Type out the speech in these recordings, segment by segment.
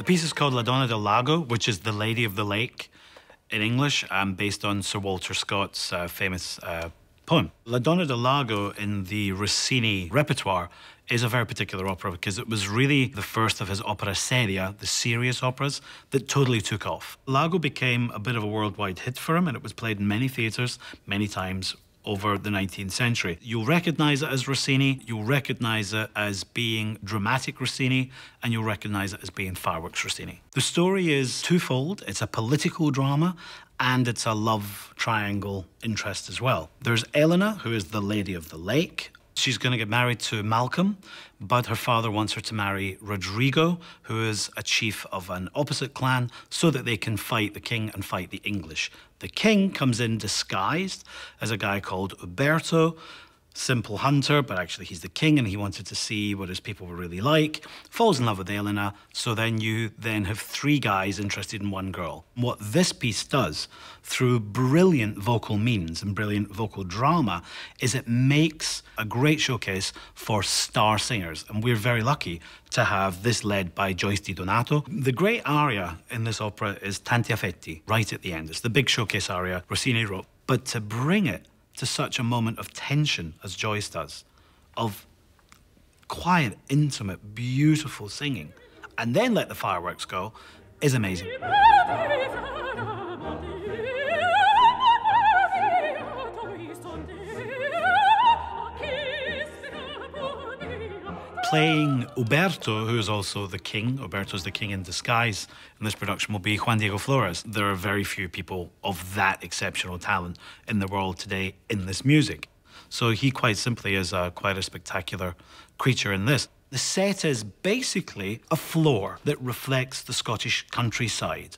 The piece is called La Donna del Lago, which is The Lady of the Lake in English, based on Sir Walter Scott's famous poem. La Donna del Lago in the Rossini repertoire is a very particular opera because it was really the first of his opera seria, the serious operas, that totally took off. Lago became a bit of a worldwide hit for him, and it was played in many theatres many times over the 19th century. You'll recognise it as Rossini, you'll recognise it as being dramatic Rossini, and you'll recognise it as being fireworks Rossini. The story is twofold. It's a political drama, and it's a love triangle interest as well. There's Elena, who is the Lady of the Lake. She's going to get married to Malcolm, but her father wants her to marry Rodrigo, who is a chief of an opposite clan, so that they can fight the king and fight the English. The king comes in disguised as a guy called Uberto, simple hunter, but actually he's the king and he wanted to see what his people were really like, falls in love with Elena, so then you have three guys interested in one girl. What this piece does, through brilliant vocal means and brilliant vocal drama, is it makes a great showcase for star singers, and we're very lucky to have this led by Joyce Di Donato. The great aria in this opera is Tanti affetti, right at the end. It's the big showcase aria Rossini wrote, but to bring it to such a moment of tension as Joyce does, of quiet, intimate, beautiful singing, and then let the fireworks go, is amazing. Playing Uberto, who is also the king, Uberto's the king in disguise in this production, will be Juan Diego Flores. There are very few people of that exceptional talent in the world today in this music. So he quite simply is quite a spectacular creature in this. The set is basically a floor that reflects the Scottish countryside.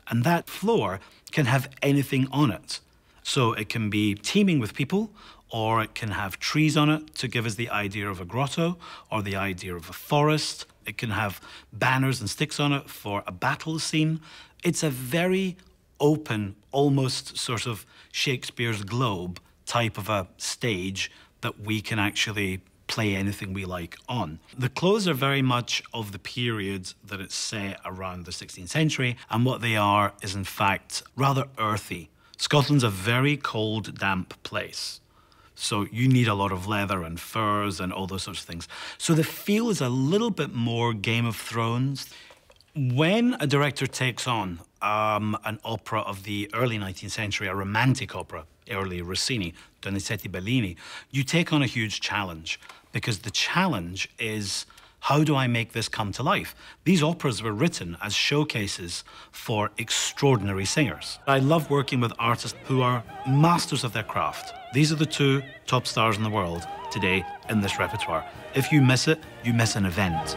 And that floor can have anything on it. So it can be teeming with people, or it can have trees on it to give us the idea of a grotto or the idea of a forest. It can have banners and sticks on it for a battle scene. It's a very open, almost sort of Shakespeare's Globe type of a stage that we can actually play anything we like on. The clothes are very much of the period that it's set around the 16th century, and what they are is in fact rather earthy. Scotland's a very cold, damp place. So you need a lot of leather and furs and all those sorts of things. So the feel is a little bit more Game of Thrones. When a director takes on an opera of the early 19th century, a romantic opera, early Rossini, Donizetti Bellini, you take on a huge challenge, because the challenge is, how do I make this come to life? These operas were written as showcases for extraordinary singers. I love working with artists who are masters of their craft. These are the two top stars in the world today in this repertoire. If you miss it, you miss an event.